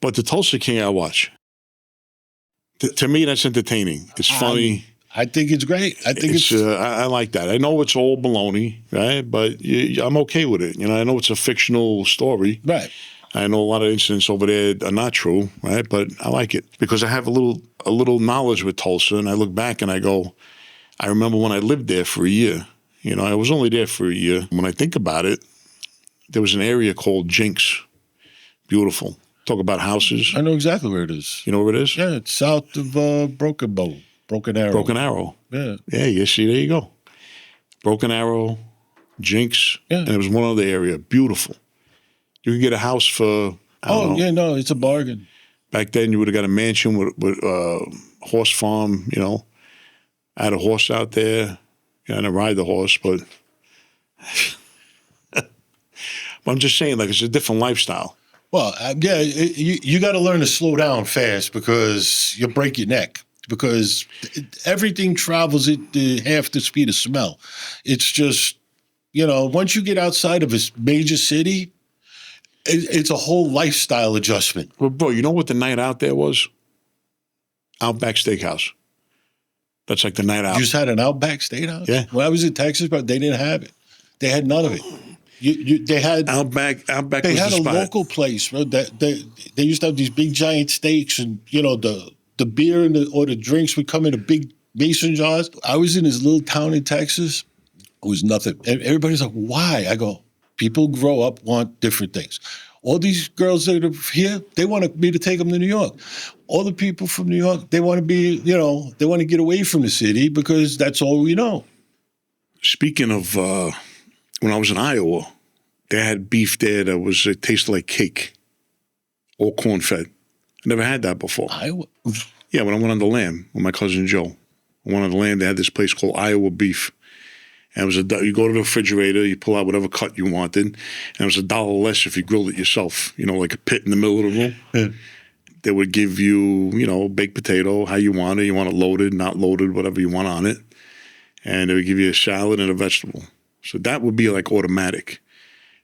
But the Tulsa King I watch. To me, that's entertaining. It's funny. I think it's great. I think it's I like that. I know it's all baloney, right? But I'm okay with it. I know it's a fictional story. right. I know a lot of incidents over there are not true, right? But I like it because I have a little knowledge with Tulsa, and I look back and I go, I remember when I lived there for a year. I was only there for a year. When I think about it, there was an area called Jinx. Beautiful. Talk about houses. I know exactly where it is. You know where it is? Yeah, it's south of Broken Arrow. Broken Arrow. Yeah. Yeah, you see, there you go. Broken Arrow, Jinx, Yeah. and it was one other area. Beautiful. You could get a house for, I don't know. Yeah, no, it's a bargain. Back then, you would have got a mansion with horse farm, I had a horse out there. I didn't ride the horse, but I'm just saying, like, it's a different lifestyle. Well, you got to learn to slow down fast because you'll break your neck. Because everything travels at half the speed of smell. It's just, once you get outside of a major city, it's a whole lifestyle adjustment. Well, bro, you know what the night out there was? Outback Steakhouse. That's like the night out. You just had an Outback Steakhouse? Yeah. When I was in Texas, but they didn't have it. They had none of it. They had Outback. They was had the a spot. local place, bro. They used to have these big giant steaks, and the beer or the drinks would come in a big mason jars. I was in this little town in Texas. It was nothing. Everybody's like, why? I go, people grow up, want different things. All these girls that are here, they want me to take them to New York. All the people from New York, they want to be, they want to get away from the city because that's all we know. Speaking of, when I was in Iowa, they had beef there that it tasted like cake, all corn-fed. I never had that before. Iowa? Yeah, when I went on the lam with my cousin Joe. I went on the lam, they had this place called Iowa Beef. And it was you go to the refrigerator, you pull out whatever cut you wanted, and it was $1 less if you grilled it yourself, like a pit in the middle of the room. Yeah. They would give you, baked potato, how you want it. You want it loaded, not loaded, whatever you want on it. And they would give you a salad and a vegetable. So that would be like automatic.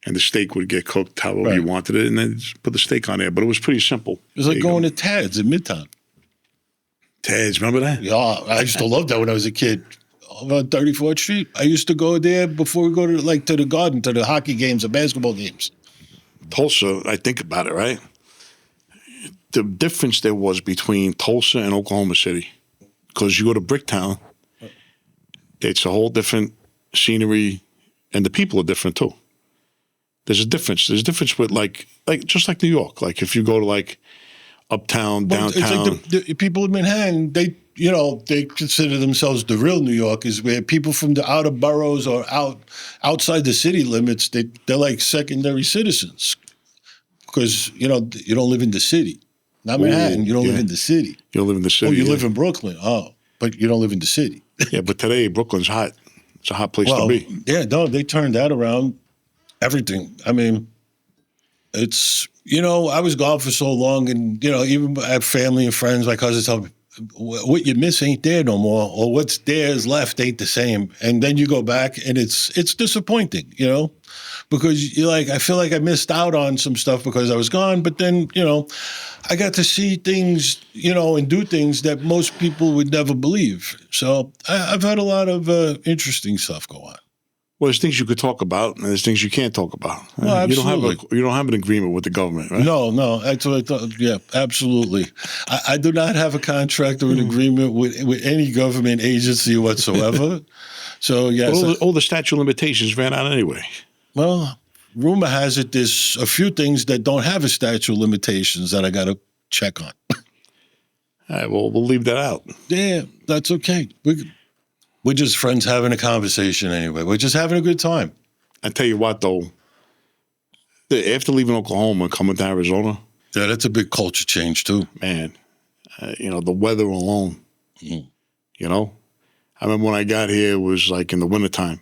And the steak would get cooked however you wanted it, and then just put the steak on there. But it was pretty simple. It was like going to Tad's in Midtown. Tad's, remember that? Yeah, I used to love that when I was a kid. On 34th Street, I used to go there before we go to the Garden, to the hockey games, the basketball games. Tulsa, I think about it, right? The difference there was between Tulsa and Oklahoma City. Because you go to Bricktown, it's a whole different scenery, and the people are different too. There's a difference. There's a difference with like just like New York. Like if you go to like uptown, downtown. It's like the people in Manhattan, they consider themselves the real New Yorkers, where people from the outer boroughs or outside the city limits, they're like secondary citizens because, you don't live in the city. Not Manhattan. You don't live in the city. You don't live in the city. Oh, you live in Brooklyn. Oh, but you don't live in the city. Yeah, but today Brooklyn's hot. It's a hot place to be. Yeah, no, they turned that around. Everything. I mean, it's, I was gone for so long, and, even I have family and friends, my cousins tell me, what you miss ain't there no more, or what's there is left ain't the same. And then you go back, and it's disappointing, because you're like, I feel like I missed out on some stuff because I was gone, but then, I got to see things, and do things that most people would never believe. So I've had a lot of interesting stuff go on. Well, there's things you could talk about, and there's things you can't talk about. Well, absolutely. You don't have an agreement with the government, right? No, that's what I thought. Yeah, absolutely. I do not have a contract or an agreement with any government agency whatsoever. So, yes. But all the statute of limitations ran out anyway. Well, rumor has it there's a few things that don't have a statute of limitations that I got to check on. All right, well, we'll leave that out. Yeah, that's okay. We're just friends having a conversation anyway. We're just having a good time. I tell you what, though, after leaving Oklahoma and coming to Arizona. Yeah, that's a big culture change, too. Man, the weather alone, I remember when I got here, it was like in the wintertime.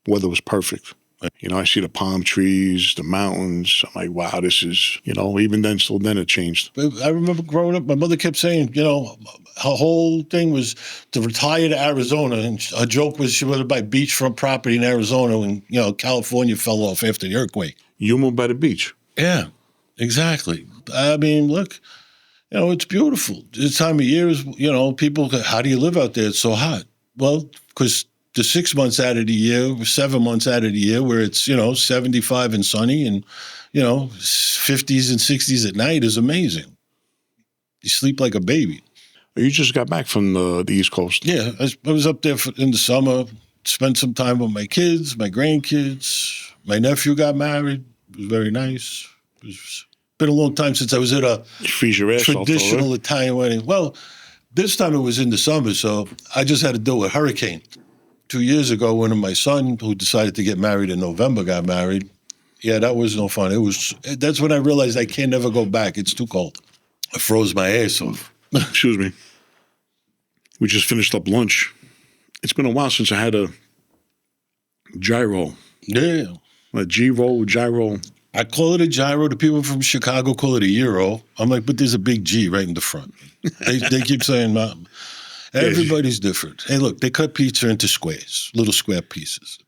Weather was perfect. I see the palm trees, the mountains. I'm like, wow, this is, even then, still then it changed. I remember growing up, my mother kept saying, her whole thing was to retire to Arizona. And her joke was she wanted to buy beachfront property in Arizona when, California fell off after the earthquake. You moved by the beach? Yeah. Exactly. I mean, look, it's beautiful. This time of year is, people, how do you live out there? It's so hot. Well, because the 6 months out of the year, 7 months out of the year where it's, 75 and sunny and, 50s and 60s at night is amazing. You sleep like a baby. You just got back from the East Coast. Yeah, I was up there in the summer, spent some time with my kids, my grandkids. My nephew got married. It was very nice. It's been a long time since I was at a Freeze your ass traditional off, right? Italian wedding. Well, this time it was in the summer, so I just had to deal with a hurricane. 2 years ago, when my son, who decided to get married in November, got married. Yeah, that was no fun. That's when I realized I can't never go back. It's too cold. I froze my ass off. Excuse me. We just finished up lunch. It's been a while since I had a gyro. Yeah. A G-roll, gyro. I call it a gyro. The people from Chicago call it a euro. I'm like, but there's a big G right in the front. They keep saying, Mom. Everybody's different. Hey, look, they cut pizza into squares, little square pieces.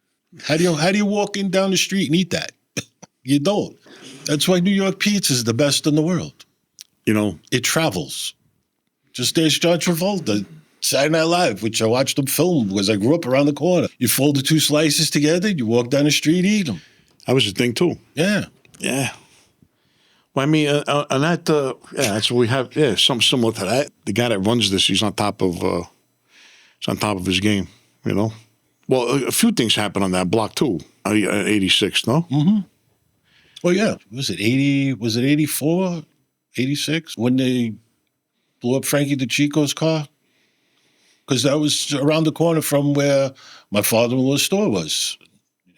How do you walk in down the street and eat that? You don't. That's why New York pizza is the best in the world. It travels. Just ask John Travolta, Saturday Night Live, which I watched him film because I grew up around the corner. You fold the two slices together, you walk down the street, eat them. That was the thing too. Yeah. Yeah. Well, I mean, and that, that's what we have. Yeah, something similar to that. The guy that runs this, he's on top of his game. Well, a few things happened on that block too. 86, no? Mm-hmm. Well, yeah. Was it 80? Was it 84? 86? When they blew up Frankie the Chico's car? Because that was around the corner from where my father-in-law's store was.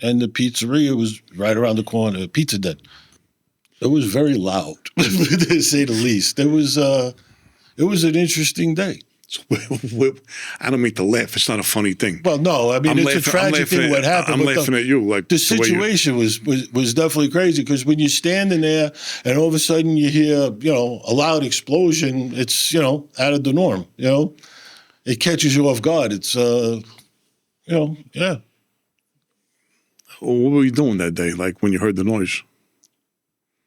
And the pizzeria was right around the corner, Pizza Den. It was very loud, to say the least. It was an interesting day. I don't mean to laugh. It's not a funny thing. Well, no, I mean, it's a tragic thing what happened. I'm laughing at you. Like the situation was definitely crazy because when you're standing there and all of a sudden you hear, a loud explosion, it's, out of the norm, It catches you off guard. It's, yeah. Well, what were you doing that day, like when you heard the noise?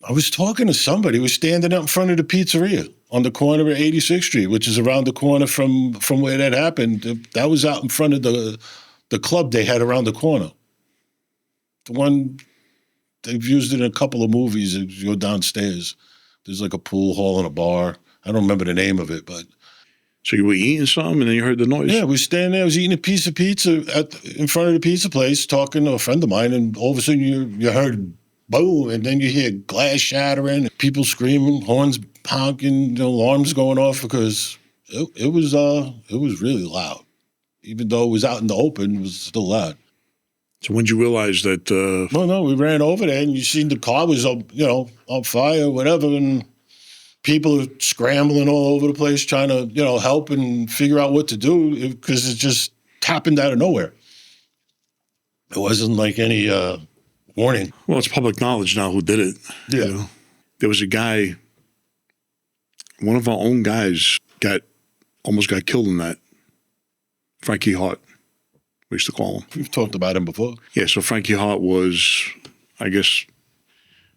I was talking to somebody who was standing out in front of the pizzeria on the corner of 86th Street, which is around the corner from where that happened. That was out in front of the club they had around the corner. The one, they've used it in a couple of movies. If you go downstairs, there's like a pool hall and a bar. I don't remember the name of it, but. So you were eating something and then you heard the noise? Yeah, we were standing there. I was eating a piece of pizza in front of the pizza place, talking to a friend of mine, and all of a sudden you heard boom, and then you hear glass shattering, people screaming, horns honking, alarms going off because it was really loud. Even though it was out in the open, it was still loud. So when did you realize that? Well, no, we ran over there and you seen the car was on fire, whatever, and people are scrambling all over the place trying to help and figure out what to do because it just happened out of nowhere. It wasn't like any warning. Well, it's public knowledge now who did it. Yeah. There was a guy, one of our own guys almost got killed in that. Frankie Hart, we used to call him. We've talked about him before. Yeah, so Frankie Hart was, I guess,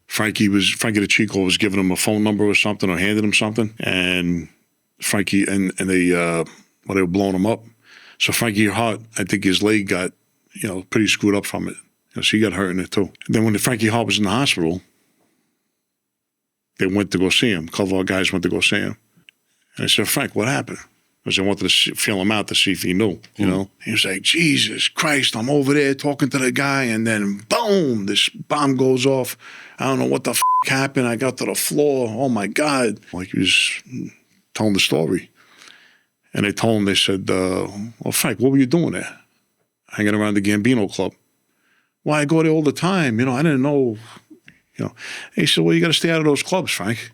Frankie the Chico was giving him a phone number or something or handed him something. And Frankie, and they were blowing him up. So Frankie Hart, I think his leg got, pretty screwed up from it. So he got hurt in it too. And then when Frankie Hart was in the hospital, they went to go see him. A couple of our guys went to go see him. And I said, Frank, what happened? Because I wanted to feel him out to see if he knew, He was like, Jesus Christ, I'm over there talking to the guy, and then boom, this bomb goes off. I don't know what the happened. I got to the floor. Oh, my God. Like he was telling the story. And they told him, they said, well, Frank, what were you doing there? Hanging around the Gambino club. Well, I go there all the time. I didn't know. He said, well, you got to stay out of those clubs, Frank.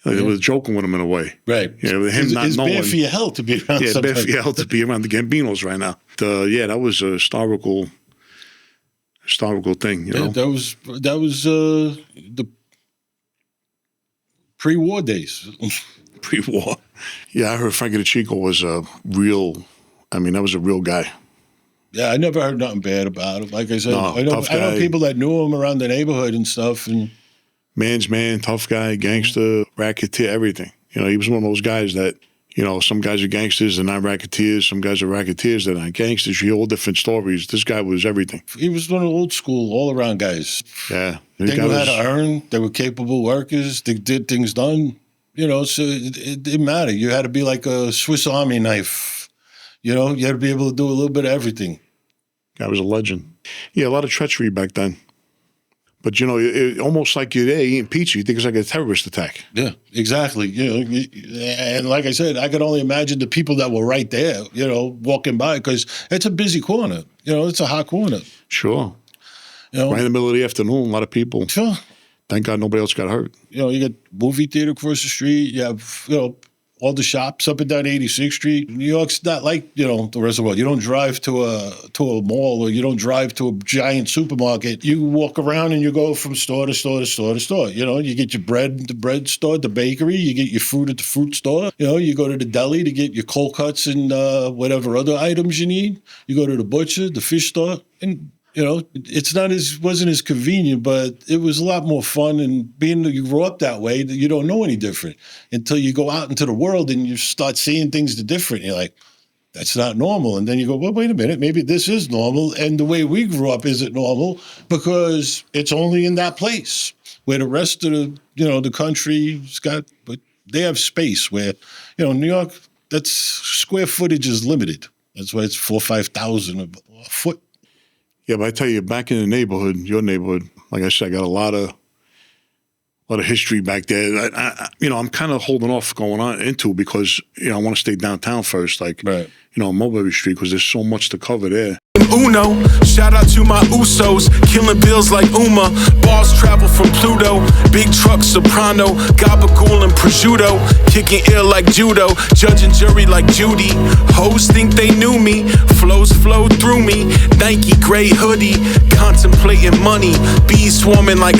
They were joking with him in a way. Right. With him not knowing. It's bad for your health to be around bad for your health to be around the Gambinos right now. That was a historical thing, Yeah, that was the pre-war days. Pre-war. Yeah, I heard Frankie the Chico was that was a real guy. Yeah, I never heard nothing bad about him. Like I said, No, I know people that knew him around the neighborhood and stuff, and man's man, tough guy, gangster, racketeer, everything. You know, he was one of those guys that, you know, some guys are gangsters, they're not racketeers. Some guys are racketeers, they're not gangsters. You hear all different stories. This guy was everything. He was one of the old school, all-around guys. Yeah. They knew how to earn. They were capable workers. They did things done. You know, so it didn't matter. You had to be like a Swiss Army knife. You know, you had to be able to do a little bit of everything. Guy was a legend. Yeah, a lot of treachery back then. But, you know, almost like you're there eating pizza, you think it's like a terrorist attack. Yeah, exactly. You know, and like I said, I could only imagine the people that were right there, you know, walking by, because it's a busy corner. You know, it's a hot corner. Sure. You know, Right in the middle of the afternoon, a lot of people. Sure. Thank God nobody else got hurt. You know, you got movie theater across the street. You have, you know, all the shops up and down 86th Street. New York's not like, you know, the rest of the world. You don't drive to a mall, or you don't drive to a giant supermarket. You walk around and you go from store to store to store to store. You know, you get your bread at the bread store, the bakery. You get your fruit at the fruit store. You know, you go to the deli to get your cold cuts and whatever other items you need. You go to the butcher, the fish store, and you know, wasn't as convenient, but it was a lot more fun. And being that you grew up that way, you don't know any different until you go out into the world and you start seeing things different. You're like, that's not normal. And then you go, well, wait a minute, maybe this is normal. And the way we grew up isn't normal because it's only in that place where the rest of the, you know, the country's got, but they have space where, you know, New York, that's square footage is limited. That's why it's 4,000 or 5,000 a foot. Yeah, but I tell you, back in the neighborhood, your neighborhood, like I said, I got a lot of history back there. You know, I'm kind of holding off going on into because, you know, I want to stay downtown first, like, right. You know, on Mulberry Street, because there's so much to cover there. Uno, shout out to my Usos, killing bills like Uma. Balls travel from Pluto, big truck soprano, gabagool and prosciutto, kicking ill like judo, judge and jury like Judy. Hoes think they knew me, flows flow through me. Nike gray hoodie, contemplating money, bees swarming like